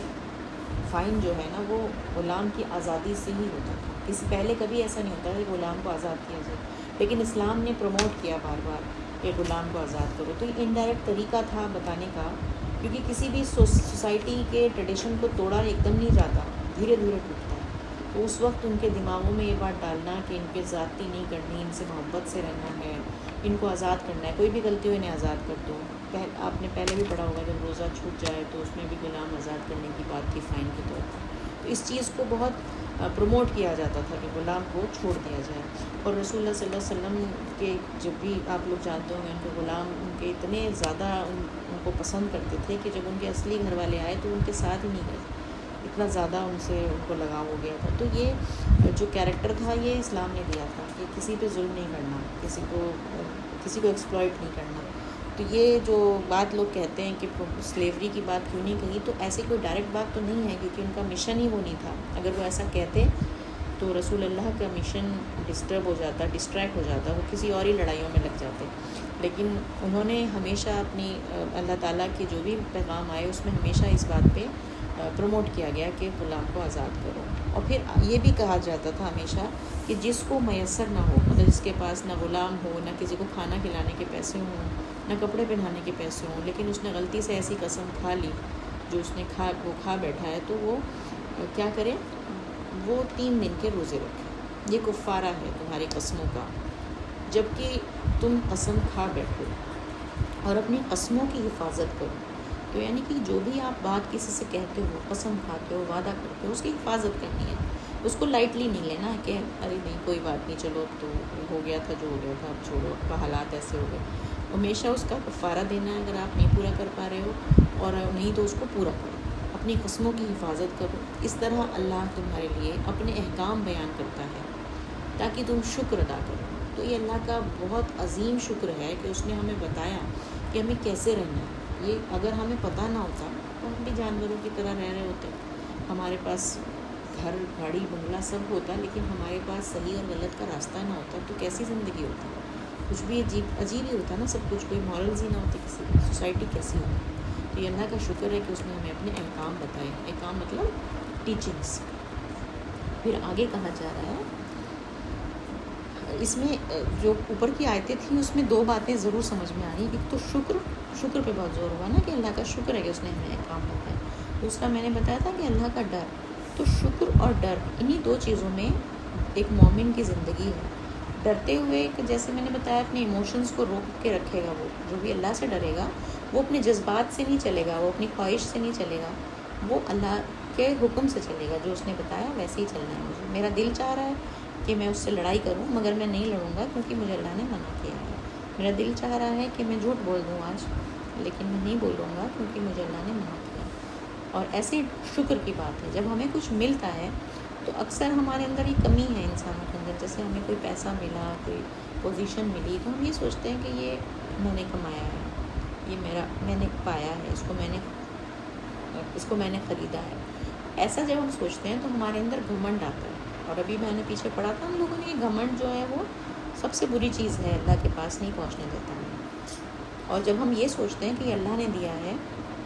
[SPEAKER 1] فائن جو ہے نا وہ غلام کی آزادی سے ہی ہوتا تھا۔ اس پہلے کبھی ایسا نہیں ہوتا کہ غلام کو آزاد کیا جائے، لیکن اسلام نے پروموٹ کیا بار بار کہ غلام کو آزاد کرو۔ تو یہ انڈائریکٹ طریقہ تھا بتانے کا، کیونکہ کسی بھی سوسائٹی کے ٹریڈیشن کو توڑا ایک دم نہیں جاتا، دھیرے دھیرے ٹوٹتا ہے۔ تو اس وقت ان کے دماغوں میں یہ بات ڈالنا کہ ان پہ زیادتی نہیں کرنی، ان سے محبت سے رہنا ہے، ان کو آزاد کرنا ہے، کوئی بھی غلطی ہو انہیں آزاد کر دو۔ آپ نے پہلے بھی پڑھا ہوگا جب روزہ چھوٹ جائے تو اس میں بھی غلام آزاد کرنے کی بات تھی فائن کے طور پر۔ تو اس چیز کو بہت پروموٹ کیا جاتا تھا کہ غلام کو چھوڑ دیا جائے۔ اور رسول اللہ صلی اللہ علیہ وسلم کے جب بھی آپ لوگ جانتے ہوں گے ان کے غلام ان کے اتنے زیادہ ان کو پسند کرتے تھے کہ جب ان کے اصلی گھر والے آئے تو ان کے ساتھ ہی نہیں گئے، اتنا زیادہ ان سے ان کو لگاؤ ہو گیا تھا۔ تو یہ جو کیریکٹر تھا یہ اسلام نے دیا تھا کہ کسی پہ ظلم نہیں کرنا، کسی کو ایکسپلائٹ نہیں کرنا۔ تو یہ جو بات لوگ کہتے ہیں کہ سلیوری کی بات کیوں نہیں کہی، تو ایسی کوئی ڈائریکٹ بات تو نہیں ہے، کیونکہ ان کا مشن ہی وہ نہیں تھا۔ اگر وہ ایسا کہتے تو رسول اللہ کا مشن ڈسٹرب ہو جاتا، ڈسٹریکٹ ہو جاتا، وہ کسی اور ہی لڑائیوں میں لگ جاتے۔ لیکن انہوں نے ہمیشہ اپنی اللہ تعالیٰ کے جو بھی پیغام آئے اس میں ہمیشہ اس بات پہ پروموٹ کیا گیا کہ غلام کو آزاد کرو۔ اور پھر یہ بھی کہا جاتا تھا ہمیشہ کہ جس کو میسر نہ ہو، مطلب جس کے پاس نہ غلام ہو، نہ کسی کو کھانا کھلانے کے پیسے ہوں، نہ کپڑے پہنانے کے پیسے ہوں، لیکن اس نے غلطی سے ایسی قسم کھا لی جو اس نے کھا بیٹھا ہے، تو وہ کیا کرے، وہ 3 دن کے روزے رکھے۔ یہ کفارہ ہے تمہاری قسموں کا، جب کہ تم قسم کھا بیٹھو، اور اپنی قسموں کی حفاظت کرو۔ تو یعنی کہ جو بھی آپ بات کسی سے کہتے ہو، قسم کھاتے ہو، وعدہ کرتے ہو، اس کی حفاظت کرنی ہے، اس کو لائٹلی نہیں لینا کہ ارے نہیں کوئی بات نہیں، چلو تو ہو گیا تھا جو ہو گیا تھا، اب چھوڑو، اب حالات ایسے ہو گئے۔ ہمیشہ اس کا کفارہ دینا ہے اگر آپ نہیں پورا کر پا رہے ہو، اور نہیں تو اس کو پورا کرو، اپنی قسموں کی حفاظت کرو۔ اس طرح اللہ تمہارے لیے اپنے احکام بیان کرتا ہے تاکہ تم شکر ادا کرو۔ تو یہ اللہ کا بہت عظیم شکر ہے کہ اس نے ہمیں بتایا کہ ہمیں کیسے رہنا ہے۔ یہ اگر ہمیں پتہ نہ ہوتا تو ہم بھی جانوروں کی طرح رہ رہے ہوتے، ہمارے پاس گھر گاڑی بنگلہ سب ہوتا، لیکن ہمارے پاس صحیح اور غلط کا راستہ نہ ہوتا تو کیسی زندگی ہوتی؟ کچھ بھی عجیب ہی ہوتا نا، سب کچھ، کوئی مورلز ہی نہ ہوتے، کسی کی سوسائٹی کیسی ہوتی؟ تو یہ اللہ کا شکر ہے کہ اس نے ہمیں اپنے احکام بتائے۔ احکام مطلب ٹیچنگس۔ پھر آگے کہا جا رہا ہے، اس میں جو اوپر کی آیتیں تھیں اس میں 2 باتیں ضرور سمجھ میں آ رہی ہیں۔ ایک تو شکر پہ بہت زور ہوا نا کہ اللہ کا شکر ہے کہ اس نے ہمیں احکام بتایا۔ دوسرا میں نے بتایا تھا کہ اللہ کا ڈر۔ تو شکر اور ڈر، انہی 2 چیزوں میں ایک مومن کی زندگی ہے۔ ڈرتے ہوئے کہ جیسے میں نے بتایا اپنے ایموشنز کو روک کے رکھے گا، وہ جو بھی اللہ سے ڈرے گا وہ اپنے جذبات سے نہیں چلے گا، وہ اپنی خواہش سے نہیں چلے گا، وہ اللہ کے حکم سے چلے گا، جو اس نے بتایا ویسے ہی چلنا ہے مجھے۔ میرا دل چاہ رہا ہے کہ میں اس سے لڑائی کروں، مگر میں نہیں لڑوں گا کیونکہ مجھے اللہ نے منع کیا ہے۔ میرا دل چاہ رہا ہے کہ میں جھوٹ بول دوں آج، لیکن میں نہیں بولوں گا کیونکہ مجھے اللہ نے منع کیا۔ اور ایسے شکر کی بات ہے، جب ہمیں کچھ ملتا ہے تو اکثر ہمارے اندر یہ کمی ہے انسانوں کے اندر. جیسے ہمیں کوئی پیسہ ملا، کوئی پوزیشن ملی، تو ہم یہ سوچتے ہیں کہ یہ میں نے کمایا ہے، یہ میں نے پایا ہے، اس کو میں نے خریدا ہے. ایسا جب ہم سوچتے ہیں تو ہمارے اندر گھمنڈ آتا ہے. اور ابھی میں نے پیچھے پڑھا تھا ہم لوگوں نے، یہ گھمنڈ جو ہے وہ سب سے بری چیز ہے، اللہ کے پاس نہیں پہنچنے دیتا ہے. اور جب ہم یہ سوچتے ہیں کہ یہ اللہ نے دیا ہے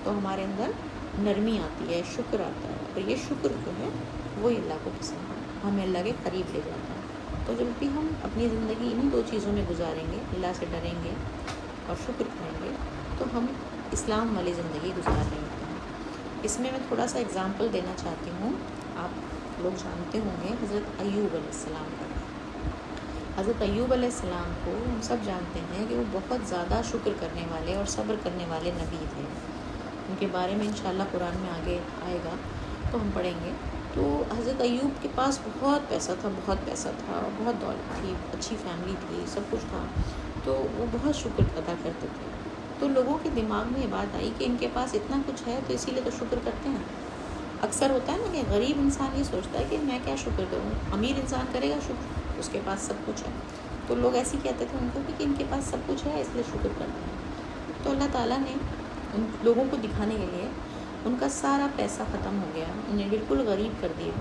[SPEAKER 1] تو ہمارے اندر نرمی آتی ہے، شکر آتا ہے. اور یہ شکر جو ہے وہی اللہ کو پسند ہے، ہمیں اللہ کے قریب لے جاتا ہے. تو جب بھی ہم اپنی زندگی انہی دو چیزوں میں گزاریں گے، اللہ سے ڈریں گے اور شکر کریں گے، تو ہم اسلام والی زندگی گزار رہے ہوتے ہیں. اس میں تھوڑا سا اگزامپل دینا چاہتی ہوں. آپ لوگ جانتے ہوں گے حضرت ایوب علیہ السلام کا. حضرت ایوب علیہ السلام کو ہم سب جانتے ہیں کہ وہ بہت زیادہ شکر کرنے والے اور صبر کرنے والے نبی تھے. ان کے بارے میں انشاءاللہ قرآن میں آگے آئے گا تو ہم پڑھیں گے. تو حضرت ایوب کے پاس بہت پیسہ تھا، بہت دولت تھی، اچھی فیملی تھی، سب کچھ تھا. تو وہ بہت شکر ادا کرتے تھے. تو لوگوں کے دماغ میں یہ بات آئی کہ ان کے پاس اتنا کچھ ہے تو اسی لیے تو شکر کرتے ہیں. اکثر ہوتا ہے نا کہ غریب انسان یہ سوچتا ہے کہ میں کیا شکر کروں، امیر انسان کرے گا شکر، اس کے پاس سب کچھ ہے. تو لوگ ایسے کہتے تھے ان کو کہ ان کے پاس سب کچھ ہے اس لیے شکر کرتے ہیں. تو اللہ تعالیٰ نے ان لوگوں کو دکھانے کے لیے ان کا سارا پیسہ ختم ہو گیا، انہیں بالکل غریب کر دیا،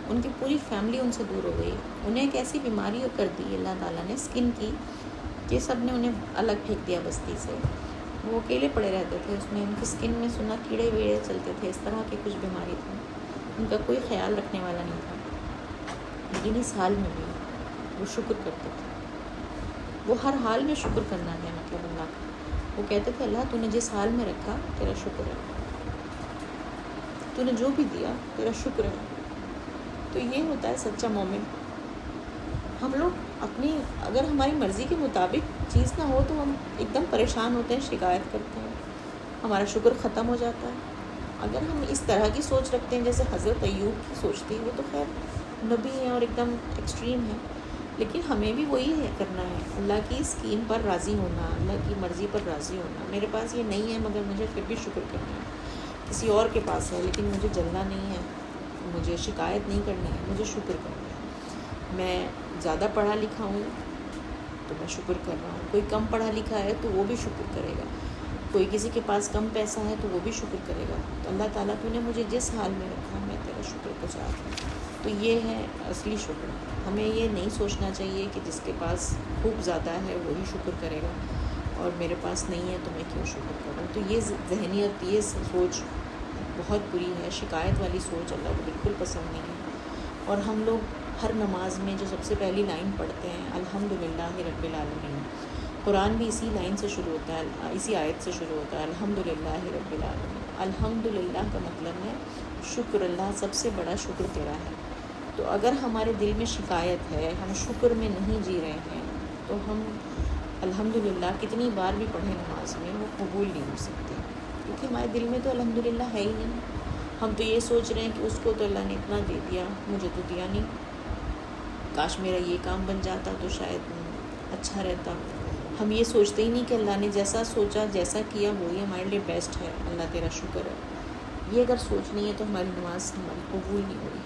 [SPEAKER 1] ان کی پوری فیملی ان سے دور ہو گئی. انہیں ایک ایسی بیماری کر دی اللہ تعالیٰ نے اسکن کی کہ سب نے انہیں الگ پھینک دیا بستی سے. وہ اکیلے پڑے رہتے تھے. اس میں ان کی اسکن میں سنا کیڑے ویڑے چلتے تھے، اس طرح کی کچھ بیماری تھی. ان کا کوئی خیال رکھنے والا نہیں تھا. لیکن اس حال میں بھی وہ شکر کرتے تھے. وہ ہر حال میں شکر کرنا ہے مطلب اللہ کا. وہ کہتے تھے اللہ تو نے جس حال میں رکھا تیرا شکر ہے، تو نے جو بھی دیا تیرا شکر ہے. تو یہ ہوتا ہے سچا مومن. ہم لوگ اگر ہماری مرضی کے مطابق چیز نہ ہو تو ہم ایک دم پریشان ہوتے ہیں، شکایت کرتے ہیں، ہمارا شکر ختم ہو جاتا ہے. اگر ہم اس طرح کی سوچ رکھتے ہیں جیسے حضرت ایوب کی سوچ تھی، وہ تو خیر نبی ہیں اور ایک دم ایکسٹریم ہے، لیکن ہمیں بھی وہی کرنا ہے، اللہ کی اسکیم پر راضی ہونا، اللہ کی مرضی پر راضی ہونا. میرے پاس یہ نہیں ہے مگر مجھے پھر بھی شکر کرنا ہے. کسی اور کے پاس ہے لیکن مجھے جلنا نہیں ہے، مجھے شکایت نہیں کرنی ہے، مجھے شکر کرنا ہے. میں زیادہ پڑھا لکھا ہوں تو میں شکر کر رہا ہوں. کوئی کم پڑھا لکھا ہے تو وہ بھی شکر کرے گا. کوئی کسی کے پاس کم پیسہ ہے تو وہ بھی شکر کرے گا. تو اللہ تعالیٰ تو نے مجھے جس حال میں رکھا میں تیرا شکر گزار ہوں. تو یہ ہے اصلی شکر. ہمیں یہ نہیں سوچنا چاہیے کہ جس کے پاس خوب زیادہ ہے وہی شکر کرے گا اور میرے پاس نہیں ہے تو میں کیوں شکر کروں. تو یہ ذہنیت، یہ سوچ بہت بری ہے. شکایت والی سوچ اللہ کو بالکل پسند نہیں ہے. اور ہم لوگ ہر نماز میں جو سب سے پہلی لائن پڑھتے ہیں الحمدللہ رب العالمین، قرآن بھی اسی لائن سے شروع ہوتا ہے، اسی آیت سے شروع ہوتا ہے الحمدللہ رب العالمین. الحمدللہ کا مطلب ہے شکر، اللہ سب سے بڑا شکر تیرا ہے. تو اگر ہمارے دل میں شکایت ہے، ہم شکر میں نہیں جی رہے ہیں، تو ہم الحمدللہ کتنی بار بھی پڑھیں نماز میں وہ قبول نہیں ہو سکتی، کیونکہ ہمارے دل میں تو الحمدللہ ہے ہی نہیں. ہم تو یہ سوچ رہے ہیں کہ اس کو تو اللہ نے اتنا دے دیا، مجھے تو دیا نہیں، کاش میرا یہ کام بن جاتا تو شاید اچھا رہتا. ہم یہ سوچتے ہی نہیں کہ اللہ نے جیسا سوچا، جیسا کیا وہی ہمارے لیے بیسٹ ہے، اللہ تیرا شکر ہے. یہ اگر سوچ نہیں ہے تو ہماری نماز ہماری قبول نہیں ہو رہی،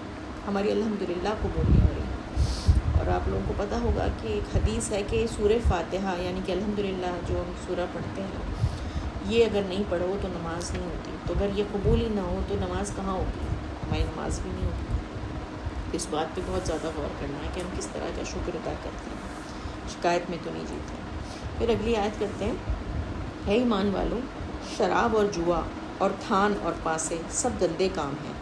[SPEAKER 1] ہماری الحمدللہ قبول نہیں ہو رہی. اور آپ لوگوں کو پتہ ہوگا کہ ایک حدیث ہے کہ سورہ فاتحہ یعنی کہ الحمدللہ جو ہم سورہ پڑھتے ہیں، یہ اگر نہیں پڑھو تو نماز نہیں ہوتی. تو اگر یہ قبول ہی نہ ہو تو نماز کہاں ہوگی؟ ہماری نماز بھی نہیں ہوتی. اس بات پہ بہت زیادہ غور کرنا ہے کہ ہم کس طرح کا شکر ادا کرتے ہیں، شکایت میں تو نہیں جیتے. پھر اگلی آیت کرتے ہیں، ہے ایمان والو، شراب اور جوا اور تھان اور پاسے سب گندے کام ہیں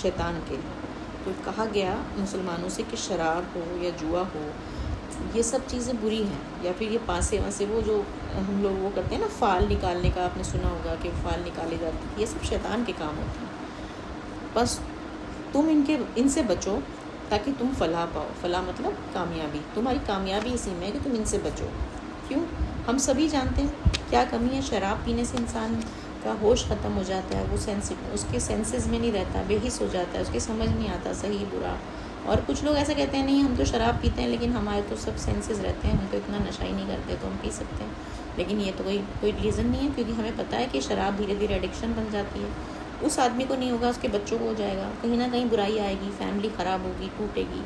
[SPEAKER 1] شیطان کے لیے. تو کہا گیا مسلمانوں سے کہ شراب ہو یا جوا ہو، یہ سب چیزیں بری ہیں. یا پھر یہ پاسے واسے وہ جو ہم لوگ وہ کرتے ہیں نا، فال نکالنے کا، آپ نے سنا ہوگا کہ فال نکالے جاتے ہیں، یہ سب شیطان کے کام ہوتے ہیں. بس تم ان سے بچو تاکہ تم فلاح پاؤ. فلاح مطلب کامیابی. تمہاری کامیابی اسی میں ہے کہ تم ان سے بچو. کیوں؟ ہم سبھی جانتے ہیں کیا کمی ہے. شراب پینے سے انسان کا ہوش ختم ہو جاتا ہے، وہ اس کے سینسز میں نہیں رہتا، بے حس ہو جاتا ہے، اس کے سمجھ نہیں آتا صحیح برا. اور کچھ لوگ ایسا کہتے ہیں نہیں ہم تو شراب پیتے ہیں لیکن ہمارے تو سب سینسز رہتے ہیں، ہم تو اتنا نشہ ہی نہیں کرتے تو ہم پی سکتے ہیں. لیکن یہ تو کوئی ریزن نہیں ہے، کیونکہ ہمیں پتہ ہے کہ شراب دھیرے دھیرے ایڈکشن بن جاتی ہے اس آدمی کو نہیں ہوگا، اس کے بچوں کو ہو جائے گا، کہیں نہ کہیں برائی آئے گی، فیملی خراب ہوگی، ٹوٹے گی،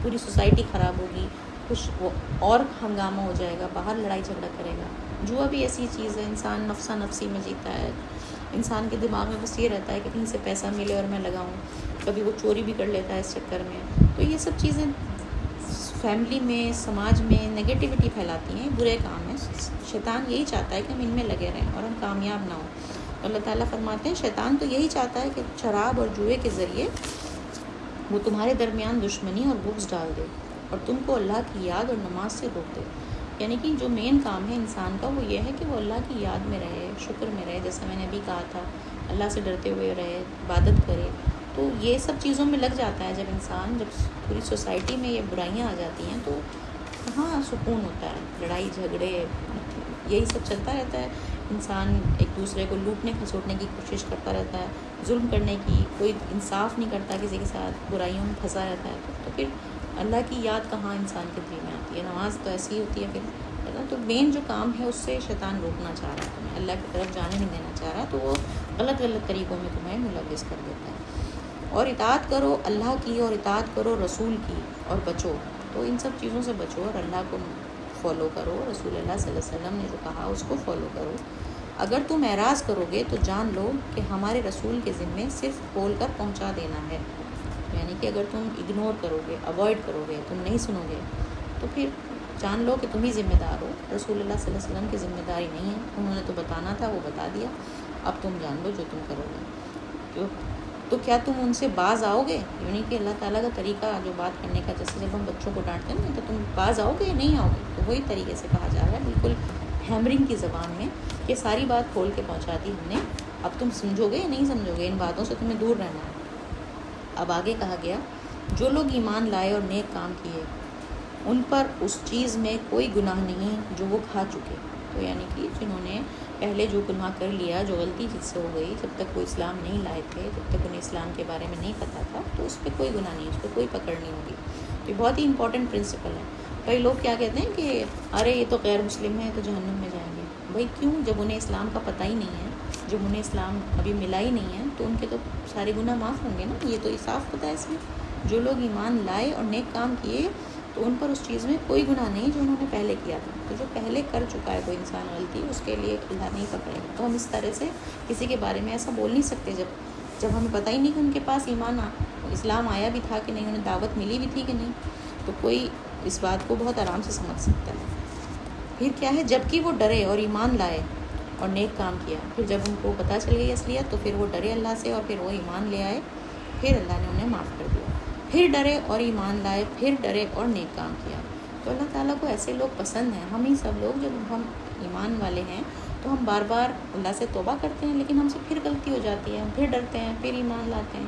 [SPEAKER 1] پوری سوسائٹی خراب ہوگی، کچھ اور ہنگامہ ہو جائے گا، باہر لڑائی جھگڑا کرے گا۔ جوا بھی ایسی چیز ہے، انسان نفسا نفسی میں جیتا ہے، انسان کے دماغ میں بس یہ رہتا ہے کہ کہیں سے پیسہ ملے اور میں لگاؤں، کبھی وہ چوری بھی کر لیتا ہے اس چکر میں۔ تو یہ سب چیزیں فیملی میں، سماج میں نگیٹیوٹی پھیلاتی ہیں، برے کام ہیں۔ شیطان یہی چاہتا ہے کہ ہم ان میں لگے رہیں اور ہم کامیاب نہ ہوں۔ اللہ تعالیٰ فرماتے ہیں شیطان تو یہی چاہتا ہے کہ شراب اور جوئے کے ذریعے وہ تمہارے درمیان دشمنی اور بغض ڈال دے اور تم کو اللہ کی یاد اور نماز سے روک دے۔ یعنی کہ جو مین کام ہے انسان کا وہ یہ ہے کہ وہ اللہ کی یاد میں رہے، شکر میں رہے، جیسا میں نے ابھی کہا تھا، اللہ سے ڈرتے ہوئے رہے، عبادت کرے۔ تو یہ سب چیزوں میں لگ جاتا ہے جب انسان، جب پوری سوسائٹی میں یہ برائیاں آ جاتی ہیں تو کہاں سکون ہوتا ہے، لڑائی جھگڑے یہی سب چلتا رہتا ہے، انسان ایک دوسرے کو لوٹنے کھسوٹنے کی کوشش کرتا رہتا ہے، ظلم کرنے کی، کوئی انصاف نہیں کرتا، کسی کے ساتھ برائیوں میں پھنسا رہتا ہے۔ تو پھر اللہ کی یاد کہاں انسان کے دل میں آتی ہے؟ نماز تو ایسی ہی ہوتی ہے پھر۔ تو مین جو کام ہے اس سے شیطان روکنا چاہ رہا ہے تمہیں، اللہ کی طرف جانے نہیں دینا چاہ رہا، تو وہ غلط طریقوں میں تمہیں ملوث کر دیتا ہے۔ اور اطاعت کرو اللہ کی اور اطاعت کرو رسول کی اور بچو، تو ان سب چیزوں سے بچو اور اللہ کو فالو کرو، رسول اللہ صلی اللہ علیہ وسلم نے جو کہا اس کو فالو کرو۔ اگر تم اعراض کرو گے تو جان لو کہ ہمارے رسول کے ذمے صرف بول کر پہنچا دینا ہے، یعنی کہ اگر تم اگنور کرو گے، اوائڈ کرو گے، تم نہیں سنو گے، تو پھر جان لو کہ تم ہی ذمہ دار ہو، رسول اللہ صلی اللہ علیہ وسلم کی ذمہ داری نہیں ہے، انہوں نے تو بتانا تھا، وہ بتا دیا، اب تم جان لو جو تم کرو گے۔ تو کیا تم ان سے باز آؤ گے؟ یعنی کہ اللہ تعالیٰ کا طریقہ جو بات کرنے کا، جیسے جب ہم بچوں کو ڈانٹتے ہیں نا، تو تم باز آؤ گے یا نہیں آؤ گے؟ تو وہی طریقے سے کہا جا رہا ہے، بالکل ہیمرنگ کی زبان میں، کہ ساری بات کھول کے پہنچا دی ہم نے، اب تم سمجھو گے یا نہیں سمجھو گے؟ ان باتوں سے تمہیں دور رہنا ہے۔ اب آگے کہا گیا جو لوگ ایمان لائے اور نیک کام کیے ان پر اس چیز میں کوئی گناہ نہیں جو وہ کھا چکے۔ تو یعنی کہ جنہوں نے پہلے جو گناہ کر لیا، جو غلطی جس سے ہو گئی، جب تک وہ اسلام نہیں لائے تھے، جب تک انہیں اسلام کے بارے میں نہیں پتہ تھا، تو اس پہ کوئی گناہ نہیں، اس پہ کوئی پکڑ نہیں ہوگی۔ تو یہ بہت ہی امپورٹنٹ پرنسپل ہے۔ کئی لوگ کیا کہتے ہیں کہ ارے یہ تو غیر مسلم ہے تو جہنم میں جائیں گے۔ بھائی کیوں؟ جب انہیں اسلام کا پتہ ہی نہیں ہے، جب انہیں اسلام ابھی ملا ہی نہیں ہے، تو ان کے تو سارے گناہ معاف ہوں گے نا۔ یہ تو صاف پتہ ہے اس میں، جو لوگ ایمان لائے اور نیک کام کیے تو ان پر اس چیز میں کوئی گناہ نہیں جو انہوں نے پہلے کیا تھا۔ تو جو پہلے کر چکا ہے کوئی انسان غلطی، اس کے لیے اللہ نہیں پکڑے گا۔ تو ہم اس طرح سے کسی کے بارے میں ایسا بول نہیں سکتے جب ہمیں پتہ ہی نہیں کہ ان کے پاس ایمان اسلام آیا بھی تھا کہ نہیں، انہیں دعوت ملی بھی تھی کہ نہیں۔ تو کوئی اس بات کو بہت آرام سے سمجھ سکتا ہے۔ پھر کیا ہے، جب کہ وہ ڈرے اور ایمان لائے اور نیک کام کیا، پھر جب ان کو پتہ چل گئی اصلیت تو پھر وہ ڈرے اللہ سے اور پھر وہ ایمان لے آئے، پھر اللہ نے انہیں معاف کر دیا۔ پھر ڈرے اور ایمان لائے، پھر ڈرے اور نیک کام کیا۔ تو اللہ تعالیٰ کو ایسے لوگ پسند ہیں۔ ہم ہی سب لوگ جب ہم ایمان والے ہیں تو ہم بار بار اللہ سے توبہ کرتے ہیں، لیکن ہم سے پھر غلطی ہو جاتی ہے، ہم پھر ڈرتے ہیں، پھر ایمان لاتے ہیں۔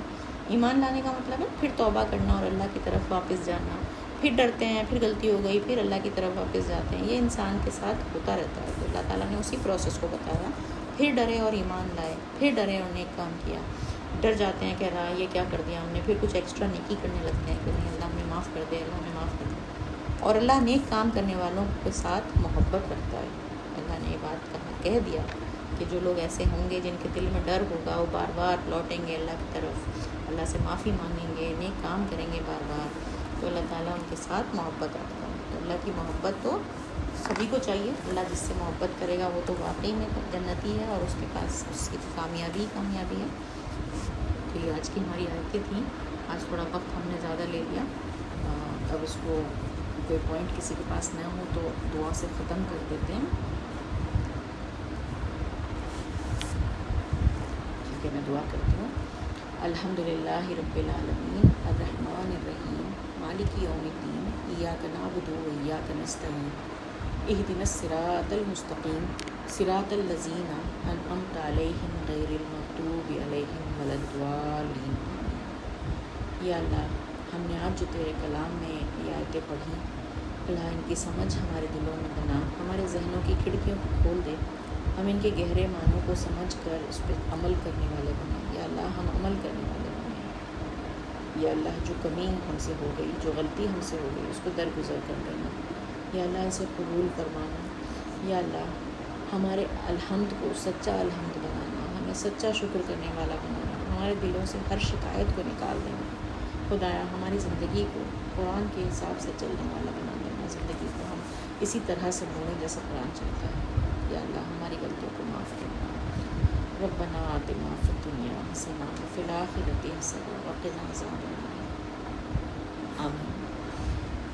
[SPEAKER 1] ایمان لانے کا مطلب ہے پھر توبہ کرنا اور اللہ کی طرف واپس جانا، پھر ڈرتے ہیں، پھر غلطی ہو گئی، پھر اللہ کی طرف واپس جاتے ہیں۔ یہ انسان کے ساتھ ہوتا رہتا ہے۔ تو اللہ تعالیٰ نے اسی پروسیس کو بتایا، پھر ڈرے اور ایمان لائے، پھر ڈرے اور نیک کام کیا۔ ڈر جاتے ہیں کہ اللہ یہ کیا کر دیا ہم نے، پھر کچھ ایکسٹرا نیکی کرنے لگتے ہیں کہ نہیں اللہ ہمیں معاف کر دے، اللہ ہمیں معاف کر دے۔ اور اللہ نیک کام کرنے والوں کے ساتھ محبت رکھتا ہے۔ اللہ نے یہ بات کہہ دیا کہ جو لوگ ایسے ہوں گے جن کے دل میں ڈر ہوگا، وہ بار بار لوٹیں گے اللہ کی طرف، اللہ سے معافی مانگیں گے، نیک کام کریں گے بار بار، تو اللہ تعالیٰ ان کے ساتھ محبت رکھتا ہے۔ تو اللہ کی محبت تو سبھی کو چاہیے۔ اللہ جس سے محبت کرے گا وہ تو واقعی میں جنتی ہے اور اس کے پاس اس کی کامیابی ہے۔ تو یہ آج کی ہماری آیتیں تھیں۔ آج تھوڑا وقت ہم نے زیادہ لے لیا، اب اس کو کوئی پوائنٹ کسی کے پاس نہ ہو تو دعا سے ختم کر دیتے ہیں۔ ٹھیک ہے، میں دعا کرتی ہوں۔ الحمدللہ رب العالمین الرحمن الرحیم مالک یوم الدین ایاک نعبد و ایاک نستعین اہدنا الصراط المستقیم صراط الذین انعمت علیہم غیر المغضوب علیہم ولا الضالین۔ یا اللہ، ہم نے آج جو تیرے کلام میں یہ آیتیں پڑھی، اللہ ان کی سمجھ ہمارے دلوں میں بنا، ہمارے ذہنوں کی کھڑکیوں کو کھول دے، ہم ان کے گہرے معنوں کو سمجھ کر اس پہ عمل کرنے والے بنیں۔ یا اللہ، ہم عمل کرنے والے بنیں۔ یا اللہ، جو کمی ہم سے ہو گئی، جو غلطی ہم سے ہو گئی، اس کو درگزر کر دینا۔ یا اللہ، اسے قبول فرمانا۔ یا اللہ، ہمارے الحمد کو سچا الحمد بنانا، ہمیں ہمیں سچا شکر کرنے والا بنانا، ہمارے دلوں سے ہر شکایت کو نکال دینا، خدایا ہماری زندگی کو قرآن کے حساب سے چلنے والا بنا دینا، زندگی کو ہم اسی طرح سے موڑیں جیسا قرآن چاہتا ہے۔ یا اللہ ہماری غلطیوں کو معاف کرنا۔ ربنا آتنا فی الدنیا حسنہ وفی الآخرۃ حسنہ وقنا عذاب النار۔ آمین۔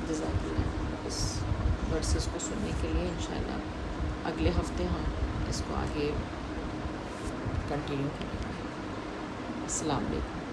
[SPEAKER 1] جزاک اللہ اس ورسز کو سننے کے لیے۔ انشاءاللہ اگلے ہفتے ہم اس کو آگے کنٹینیو کریں گے۔ السلام علیکم۔